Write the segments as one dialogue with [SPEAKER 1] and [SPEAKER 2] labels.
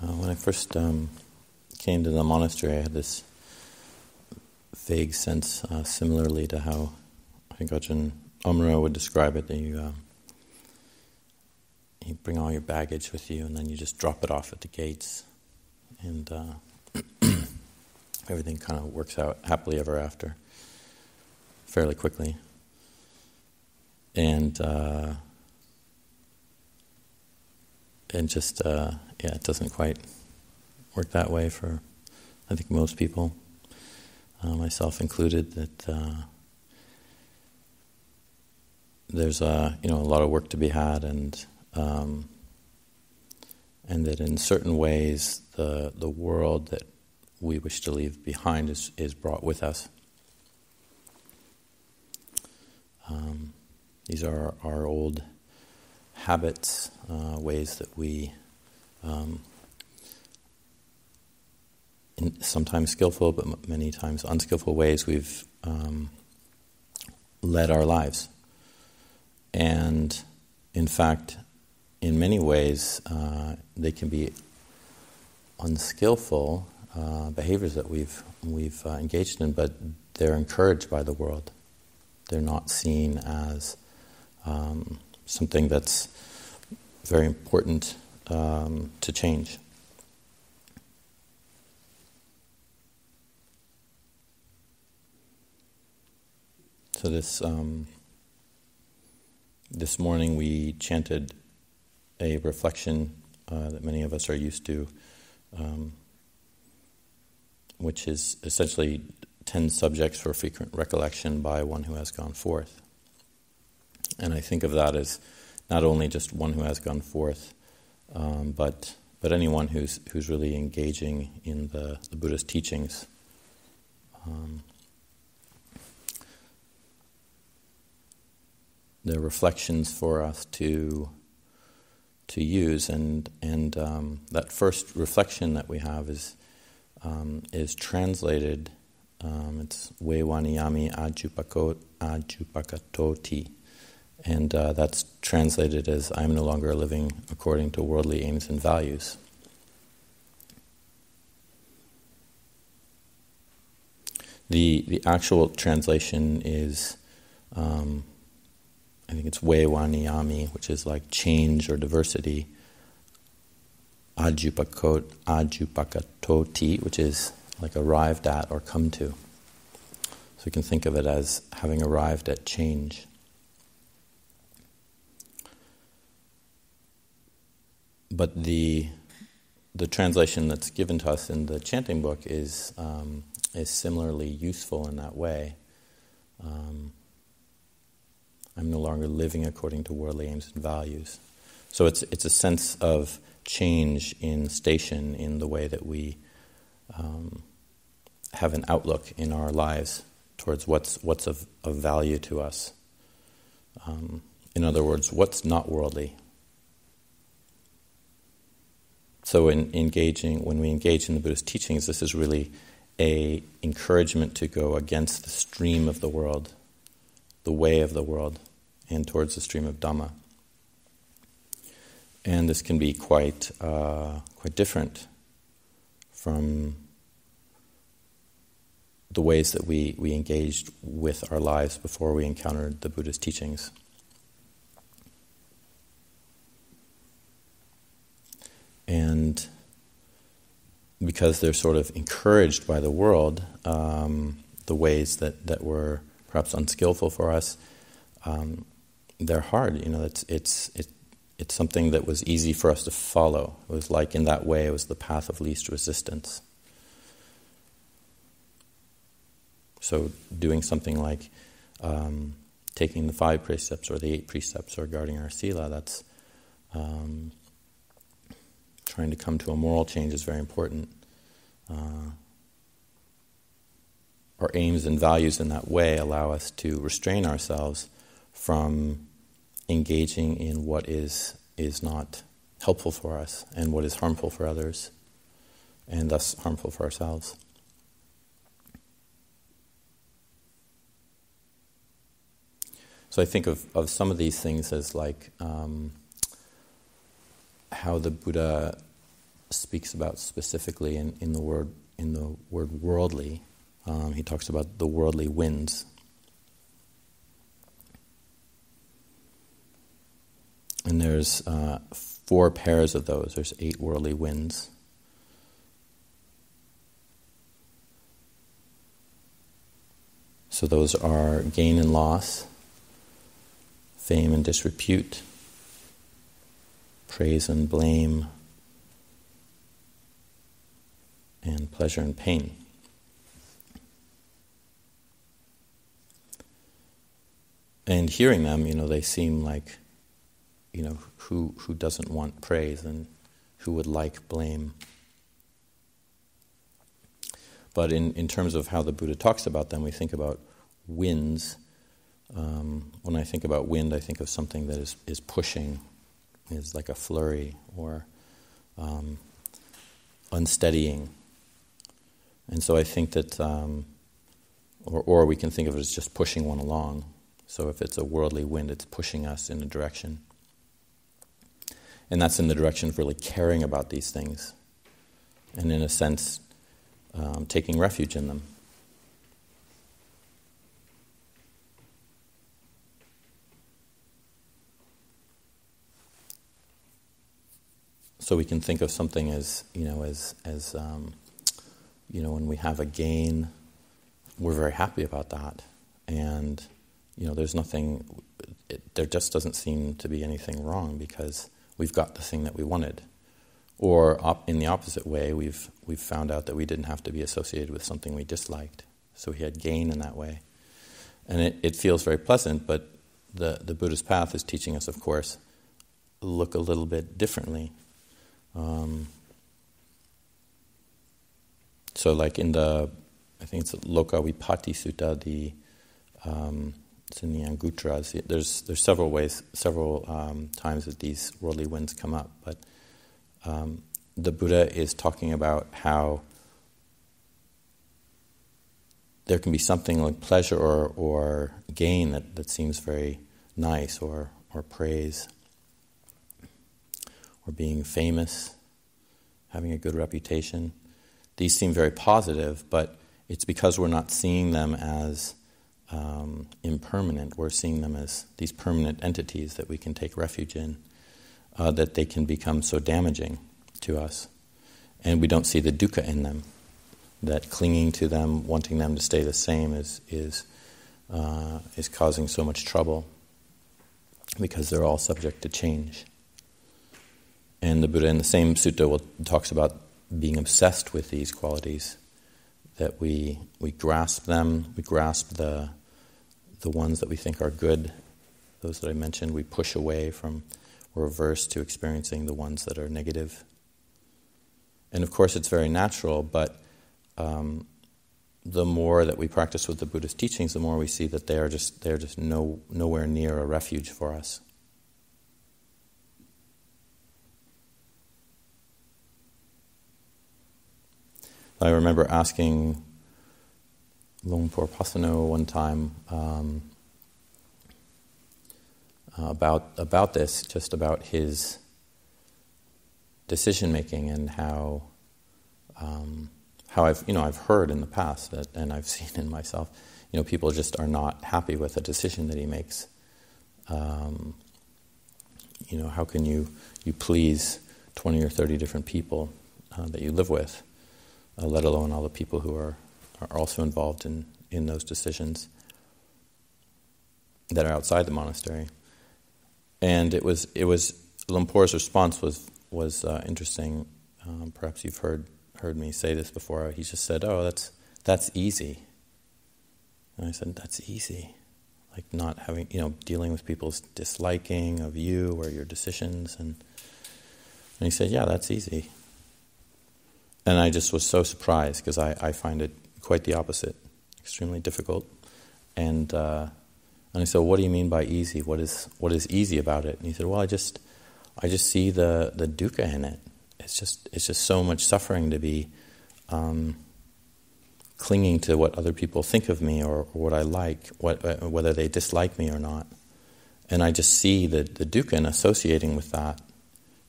[SPEAKER 1] When I first came to the monastery, I had this vague sense, similarly to how I think Ajahn Cunda would describe it, that you bring all your baggage with you and then you just drop it off at the gates, and everything kind of works out happily ever after, fairly quickly. And just, it doesn't quite work that way for, I think, most people, myself included, that there's a lot of work to be had, and that in certain ways the world that we wish to leave behind is brought with us. These are our old habits, ways that we, in sometimes skillful but many times unskillful ways, we've led our lives. And in fact, in many ways, they can be unskillful behaviors that we've engaged in, but they're encouraged by the world. They're not seen as something that's very important to change. So this morning we chanted a reflection that many of us are used to, which is essentially 10 subjects for frequent recollection by one who has gone forth. And I think of that as not only just one who has gone forth, but anyone who's really engaging in the Buddhist teachings. They're reflections for us to use, and that first reflection that we have is translated. It's Vewaniyami Ajupakatoti, and that's translated as "I am no longer living according to worldly aims and values." The actual translation is, I think it's Vewaniyami, which is like change or diversity. Ajupakatoti, which is like arrived at or come to. So you can think of it as having arrived at change. But the translation that's given to us in the chanting book is similarly useful in that way. I'm no longer living according to worldly aims and values. So it's a sense of change in station in the way that we have an outlook in our lives towards what's of value to us. In other words, what's not worldly. So when we engage in the Buddhist teachings, this is really a encouragement to go against the stream of the world, the way of the world, and towards the stream of Dhamma. And this can be quite different from the ways that we engaged with our lives before we encountered the Buddhist teachings. And because they're sort of encouraged by the world, the ways that were perhaps unskillful for us, they're hard. It's something that was easy for us to follow. It was like, in that way, it was the path of least resistance. So doing something like taking the 5 precepts or the 8 precepts or guarding our sila, that's trying to come to a moral change is very important. Our aims and values in that way allow us to restrain ourselves from engaging in what is not helpful for us and what is harmful for others, and thus harmful for ourselves. So I think of some of these things as like how the Buddha speaks about specifically in the word worldly. He talks about the worldly winds. And there's 4 pairs of those. There's 8 worldly winds. So those are gain and loss, fame and disrepute, praise and blame, and pleasure and pain. And hearing them, they seem like, who doesn't want praise and who would like blame? But in terms of how the Buddha talks about them, we think about winds. When I think about wind, I think of something that is pushing, is like a flurry, or unsteadying. And so I think that, or we can think of it as just pushing one along. So if it's a worldly wind, it's pushing us in a direction. And that's in the direction of really caring about these things. And in a sense, taking refuge in them. So we can think of something as when we have a gain, we're very happy about that, and there's nothing. There just doesn't seem to be anything wrong because we've got the thing that we wanted. Or in the opposite way, we've found out that we didn't have to be associated with something we disliked, so we had gain in that way, and it feels very pleasant. But the Buddhist path is teaching us, of course, look a little bit differently. So, like in I think it's Loka Vipatti Sutta, it's in the Angutras. There's several times that these worldly winds come up, but the Buddha is talking about how there can be something like pleasure or gain that seems very nice, or praise, or being famous, having a good reputation. These seem very positive, but it's because we're not seeing them as impermanent. We're seeing them as these permanent entities that we can take refuge in, that they can become so damaging to us. And we don't see the dukkha in them, that clinging to them, wanting them to stay the same is causing so much trouble, because they're all subject to change. And the Buddha in the same sutta talks about being obsessed with these qualities, that we grasp them, we grasp the ones that we think are good, those that I mentioned, we push away from, we're averse to experiencing the ones that are negative. And of course it's very natural, but the more that we practice with the Buddhist teachings, the more we see that they're just nowhere near a refuge for us. I remember asking Longpo Pasano one time about this, just about his decision making, and how I've heard in the past that, and I've seen in myself, people just are not happy with a decision that he makes. How can you please 20 or 30 different people that you live with? Let alone all the people who are also involved in those decisions that are outside the monastery. And it was Lumpor's response was interesting. Perhaps you've heard me say this before. He just said, "Oh, that's easy." And I said, "That's easy, like not having dealing with people's disliking of you or your decisions." And he said, "Yeah, that's easy." And I just was so surprised, because I find it quite the opposite, extremely difficult. And I said, "What do you mean by easy? What is easy about it?" And he said, "Well, I just see the dukkha in it. It's just so much suffering to be clinging to what other people think of me, or what I like, whether they dislike me or not. And I just see the dukkha and associating with that,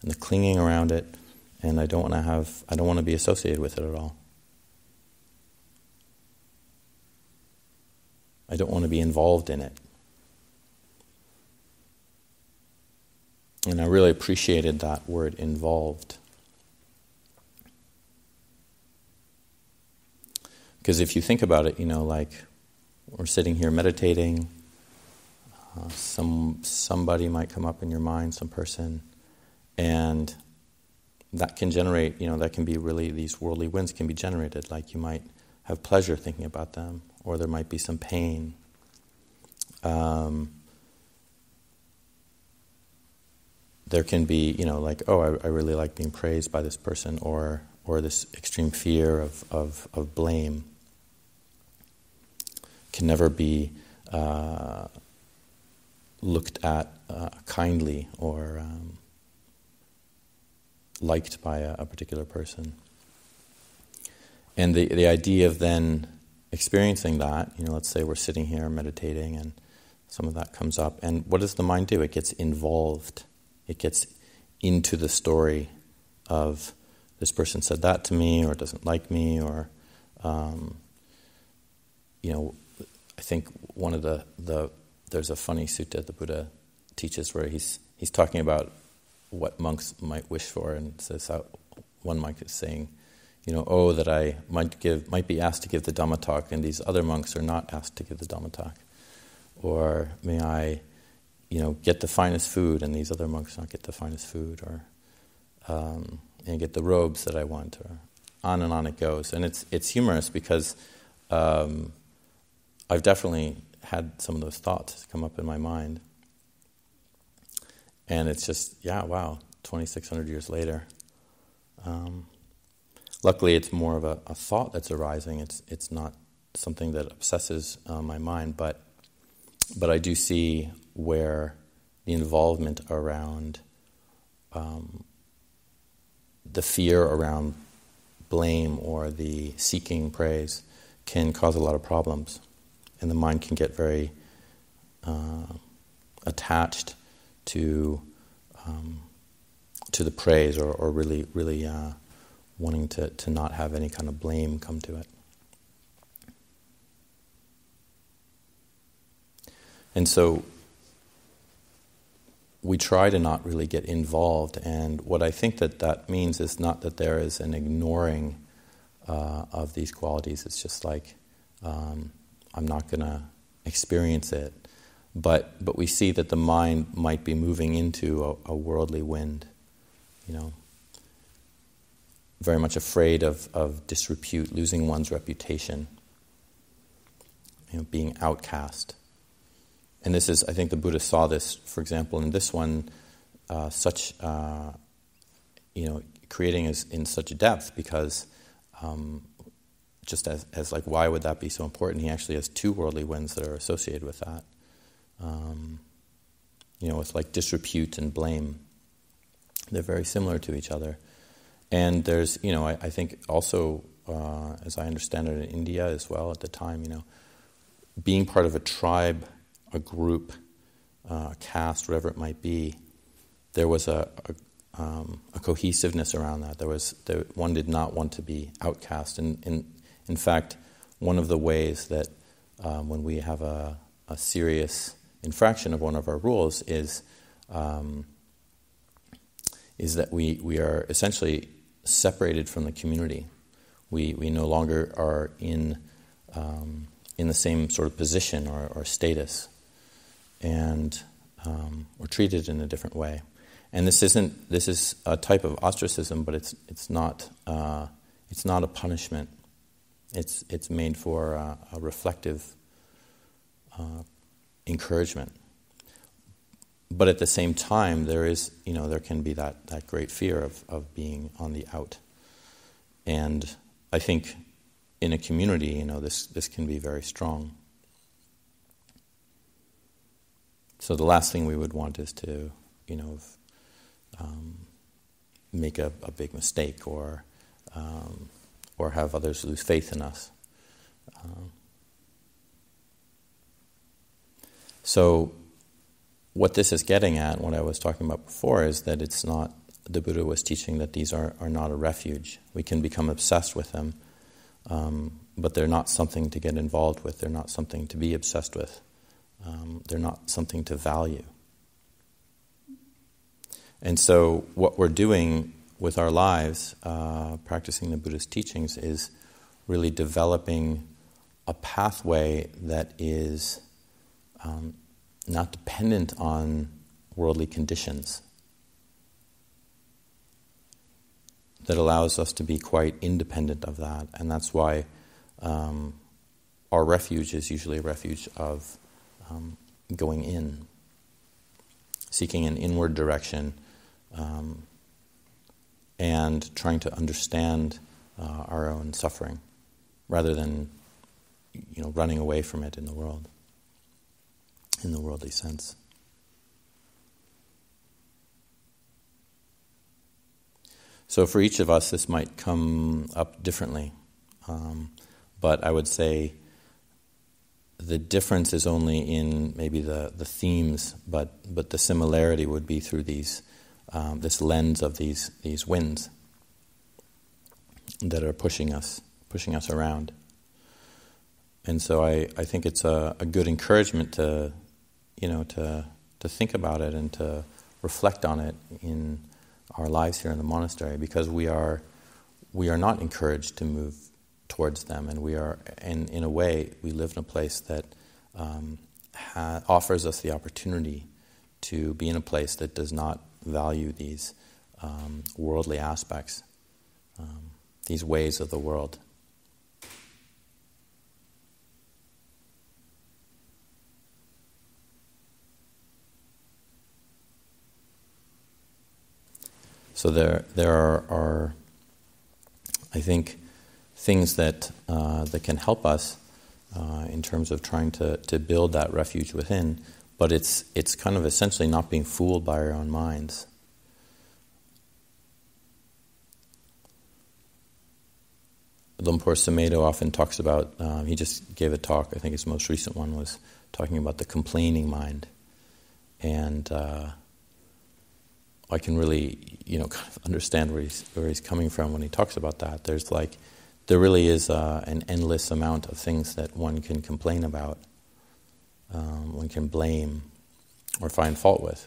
[SPEAKER 1] and the clinging around it, and I don't want to be associated with it at all. I don't want to be involved in it. And I really appreciated that word, involved. Because if you think about it, like we're sitting here meditating, somebody might come up in your mind, some person, and that can generate, that can be really, these worldly winds can be generated. Like you might have pleasure thinking about them, or there might be some pain. There can be, like, oh, I really like being praised by this person, or this extreme fear of blame can never be looked at kindly or liked by a particular person. And the idea of then experiencing that, let's say we're sitting here meditating and some of that comes up, and what does the mind do? It gets involved. It gets into the story of this person said that to me, or doesn't like me, or I think one of there's a funny sutta the Buddha teaches where he's talking about what monks might wish for, and says how one monk is saying, that I might be asked to give the Dhamma talk, and these other monks are not asked to give the Dhamma talk, or may I, get the finest food, and these other monks not get the finest food, or and get the robes that I want, or on and on it goes. And it's humorous because I've definitely had some of those thoughts come up in my mind. And it's just, 2,600 years later. Luckily, it's more of a thought that's arising. It's not something that obsesses my mind, but I do see where the involvement around the fear around blame or the seeking praise can cause a lot of problems. And the mind can get very attached to the praise, or really wanting to not have any kind of blame come to it. And so we try to not really get involved, and what I think that means is not that there is an ignoring of these qualities. It's just like I'm not going to experience it, but we see that the mind might be moving into a worldly wind, very much afraid of disrepute, losing one's reputation, being outcast. And this is, I think the Buddha saw this, for example, in this one, creating is in such depth, because just as like, why would that be so important? He actually has two worldly winds that are associated with that. With like disrepute and blame. They're very similar to each other. And there's, I think also, as I understand it, in India as well at the time, being part of a tribe, a group, a caste, whatever it might be, there was a cohesiveness around that. One did not want to be outcast. And in fact, one of the ways that when we have a serious infraction of one of our rules is that we are essentially separated from the community. We no longer are in the same sort of position or status, and we're treated in a different way. And this is a type of ostracism, but it's not a punishment. It's made for a reflective encouragement. But at the same time, there can be that great fear of being on the out. And I think in a community, this can be very strong. So the last thing we would want is to, make a big mistake or have others lose faith in us. So what this is getting at, what I was talking about before, is that it's not the Buddha was teaching that these are not a refuge. We can become obsessed with them, but they're not something to get involved with. They're not something to be obsessed with. They're not something to value. And so what we're doing with our lives, practicing the Buddhist teachings, is really developing a pathway that is not dependent on worldly conditions, that allows us to be quite independent of that. And that's why our refuge is usually a refuge of going in, seeking an inward direction, and trying to understand our own suffering, rather than running away from it in the world, in the worldly sense. So for each of us, this might come up differently, but I would say the difference is only in maybe the themes, but the similarity would be through these this lens of these winds that are pushing us around. And so I think it's a good encouragement to think about it and to reflect on it in our lives here in the monastery, because we are not encouraged to move towards them, and in a way we live in a place that offers us the opportunity to be in a place that does not value these worldly aspects, these ways of the world. So there are, I think, things that can help us in terms of trying to build that refuge within, but it's kind of essentially not being fooled by our own minds. Lumpur Sumedho often talks about, he just gave a talk, I think his most recent one was talking about the complaining mind. And I can really, kind of understand where he's coming from when he talks about that. There really is an endless amount of things that one can complain about, one can blame or find fault with.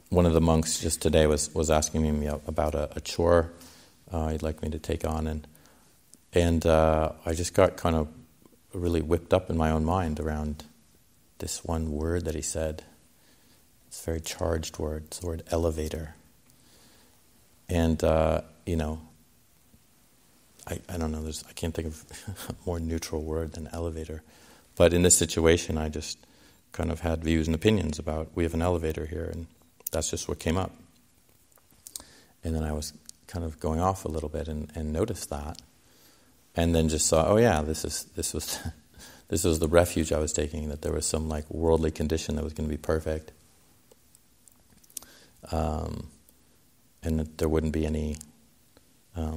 [SPEAKER 1] One of the monks just today was asking me about a chore he'd like me to take on, and I just got kind of really whipped up in my own mind around this one word that he said. It's a very charged word. It's the word elevator. And, I don't know, I can't think of a more neutral word than elevator. But in this situation, I just kind of had views and opinions about, we have an elevator here, and that's just what came up. And then I was kind of going off a little bit and noticed that. And then just saw, oh yeah, this was the refuge I was taking, that there was some worldly condition that was going to be perfect. And that there wouldn't be any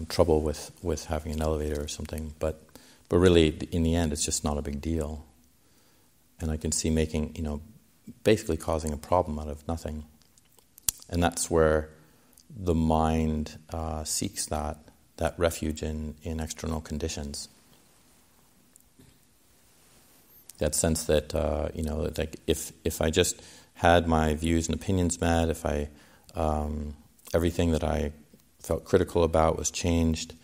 [SPEAKER 1] trouble with having an elevator or something, but really in the end it's just not a big deal, and I can see making basically causing a problem out of nothing, and that's where the mind seeks that refuge in external conditions. That sense that if I just had my views and opinions met, if I everything that I felt critical about was changed,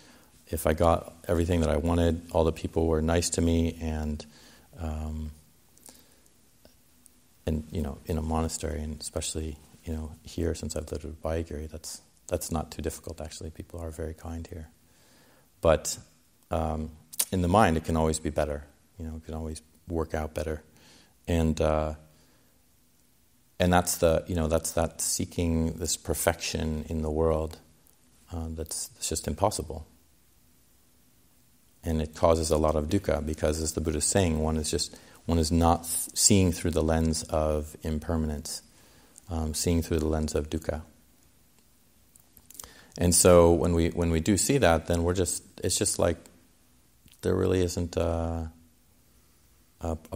[SPEAKER 1] if I got everything that I wanted, all the people were nice to me, and in a monastery, and especially here, since I've lived at Abhayagiri, that's not too difficult actually. People are very kind here, but in the mind it can always be better. It can always work out better, and that's that seeking this perfection in the world that's just impossible. And it causes a lot of dukkha, because as the Buddha is saying, one is not seeing through the lens of impermanence, seeing through the lens of dukkha. And so when we do see that, then it's just like there really isn't a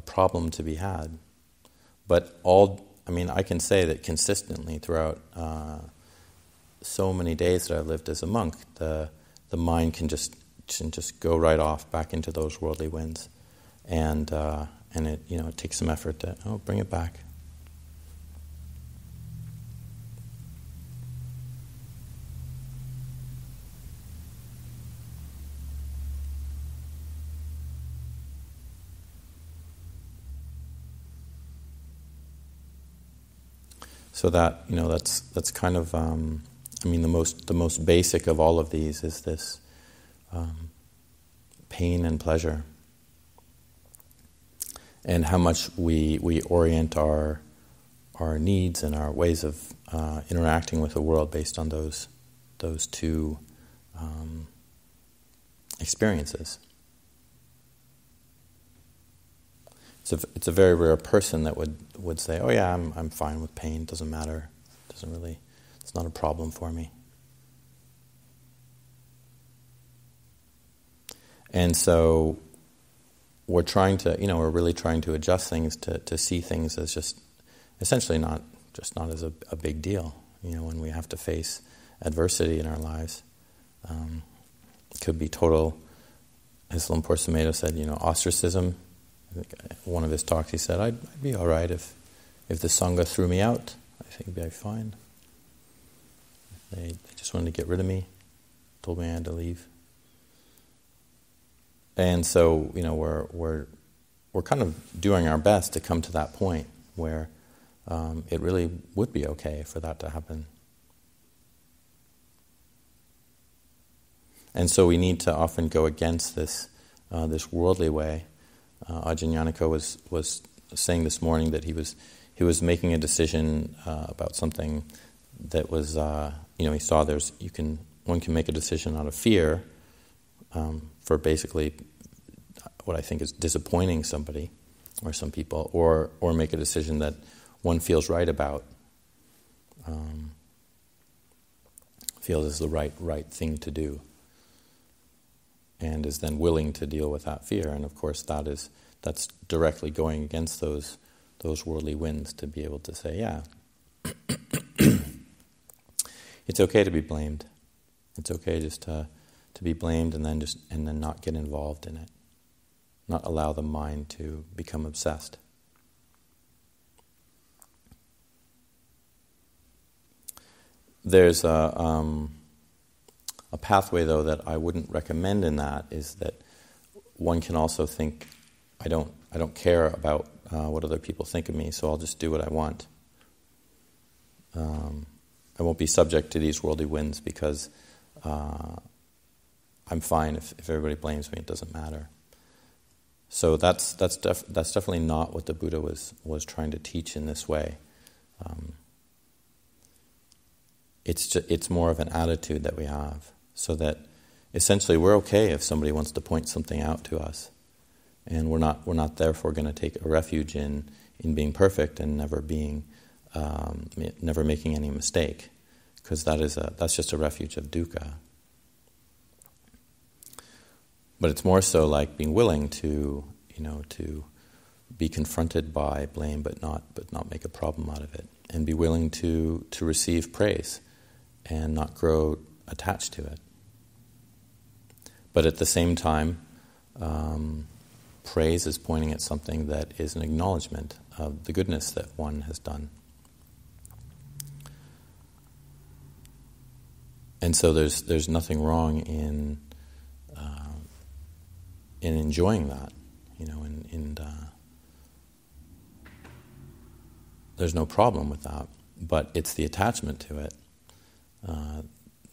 [SPEAKER 1] problem to be had. But all I mean, I can say that consistently throughout so many days that I've lived as a monk, the mind can just go right off back into those worldly winds, and it it takes some effort to bring it back. So that that's kind of the most basic of all of these is this pain and pleasure, and how much we orient our needs and our ways of interacting with the world based on those two experiences. It's a very rare person that would say, "Oh yeah, I'm fine with pain. Doesn't matter. It's not a problem for me." And so we're really trying to adjust things to see things as just essentially not as a big deal. When we have to face adversity in our lives, it could be total. As Lumpur Sumedho said, ostracism. I think one of his talks, he said, I'd be all right if the Sangha threw me out. I think it'd be fine. They just wanted to get rid of me, told me I had to leave. And so, we're kind of doing our best to come to that point where it really would be okay for that to happen. And so we need to often go against this worldly way. Ajahn Cunda was saying this morning that he was making a decision about something that was he saw one can make a decision out of fear for basically what I think is disappointing somebody or some people, or make a decision that one feels right about, feels is the right thing to do, and is then willing to deal with that fear. And of course that's directly going against those worldly winds, to be able to say, yeah, it's okay to be blamed. It's okay just to be blamed and then not get involved in it. Not allow the mind to become obsessed. There's a pathway, though, that I wouldn't recommend in that, is that one can also think, I don't care about what other people think of me, so I'll just do what I want. I won't be subject to these worldly winds because I'm fine if everybody blames me. It doesn't matter. So that's definitely not what the Buddha was trying to teach in this way. It's more of an attitude that we have, so that essentially we're okay if somebody wants to point something out to us, and we're not therefore going to take a refuge in being perfect and never making any mistake, because that's just a refuge of dukkha. But it's more so like being willing to be confronted by blame, but not make a problem out of it, and be willing to receive praise and not grow attached to it. But at the same time, praise is pointing at something that is an acknowledgement of the goodness that one has done. And so there's nothing wrong in enjoying that, and there's no problem with that. But it's the attachment to it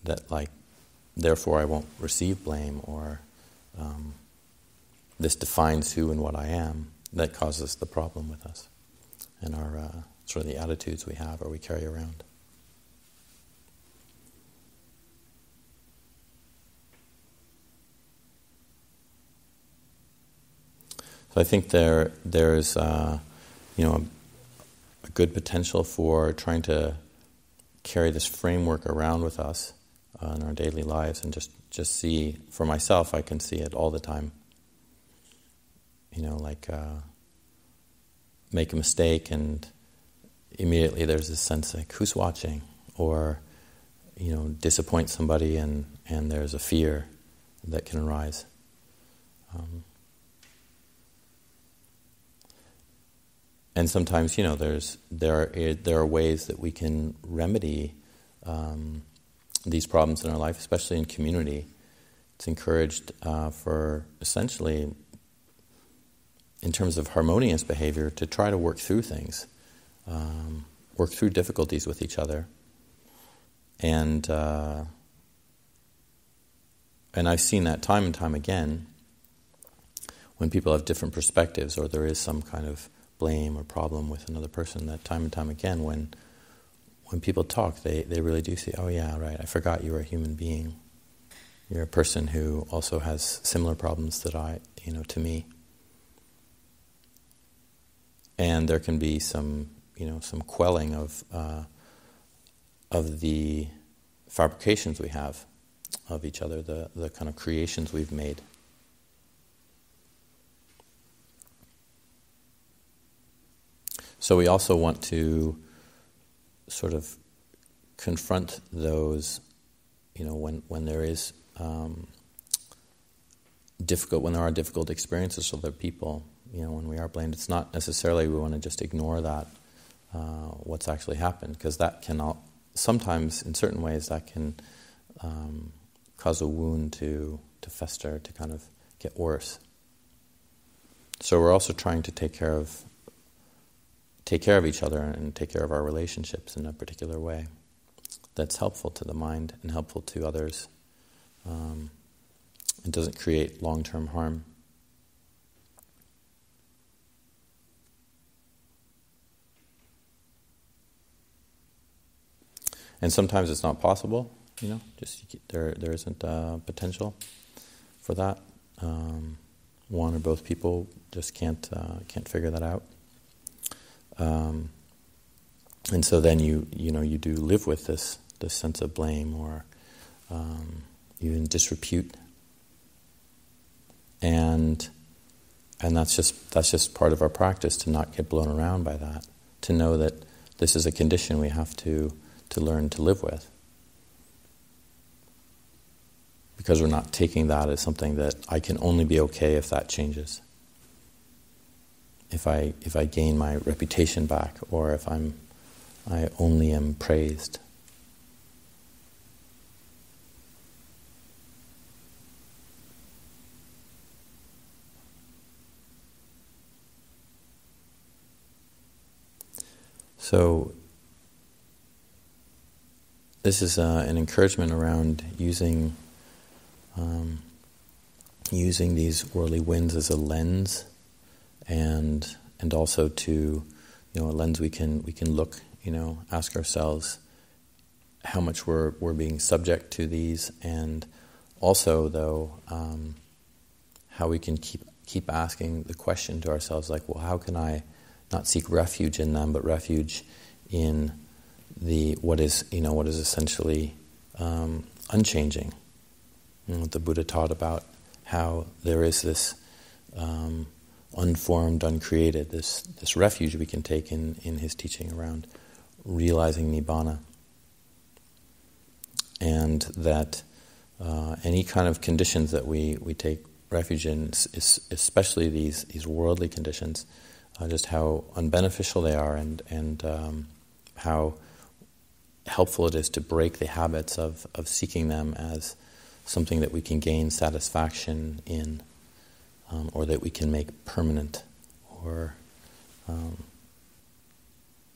[SPEAKER 1] that, therefore I won't receive blame, or this defines who and what I am, that causes the problem with us and our sort of the attitudes we have or we carry around. So I think there's a good potential for trying to carry this framework around with us in our daily lives, and just see, for myself, I can see it all the time. Make a mistake, and immediately there's this sense like, who's watching? Or, disappoint somebody and there's a fear that can arise. And sometimes, there are ways that we can remedy these problems in our life, especially in community. It's encouraged for essentially, in terms of harmonious behavior, to try to work through things, work through difficulties with each other. And I've seen that time and time again when people have different perspectives, or there is some kind of blame or problem with another person, that time and time again when people talk, they really do say, oh yeah, right, I forgot you were a human being. You're a person who also has similar problems that to me. And there can be some quelling of the fabrications we have of each other, the kind of creations we've made. So we also want to sort of confront those, when there is when there are difficult experiences with other people, when we are blamed. It's not necessarily we want to just ignore that, what's actually happened, because that can sometimes, in certain ways, that can cause a wound to fester, to kind of get worse. So we're also trying to take care of each other and take care of our relationships in a particular way that's helpful to the mind and helpful to others. It doesn't create long-term harm. And sometimes it's not possible, there isn't potential for that. One or both people just can't figure that out. And so then you do live with this sense of blame or even disrepute, and that's just part of our practice, to not get blown around by that, to know that this is a condition we have to learn to live with, because we're not taking that as something that I can only be okay if that changes. If I gain my reputation back, or if I only am praised. So this is an encouragement around using these worldly winds as a lens. And also to, a lens we can look, ask ourselves how much we're being subject to these, and also though how we can keep asking the question to ourselves, like, well, how can I not seek refuge in them, but refuge in what is essentially unchanging. What the Buddha taught about how there is this unformed, uncreated, this refuge we can take in his teaching around realizing Nibbana. And that any kind of conditions that we take refuge in, especially these worldly conditions, just how unbeneficial they are, and how helpful it is to break the habits of seeking them as something that we can gain satisfaction in, or that we can make permanent, or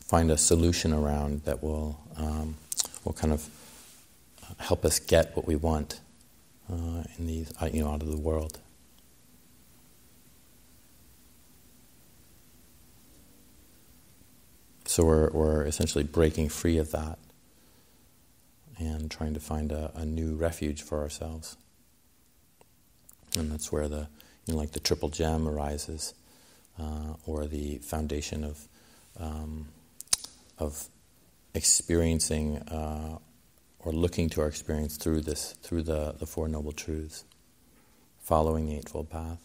[SPEAKER 1] find a solution around that will kind of help us get what we want in these, out of the world. So we're essentially breaking free of that and trying to find a new refuge for ourselves. And that's where the triple gem arises, or the foundation of experiencing or looking to our experience through the Four Noble Truths, following the Eightfold Path.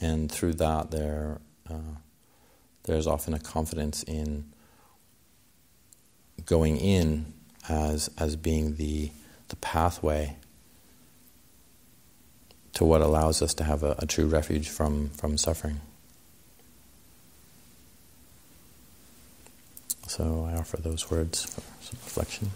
[SPEAKER 1] And through that, there's often a confidence in going in as being the pathway to what allows us to have a true refuge from suffering. So I offer those words for some reflection.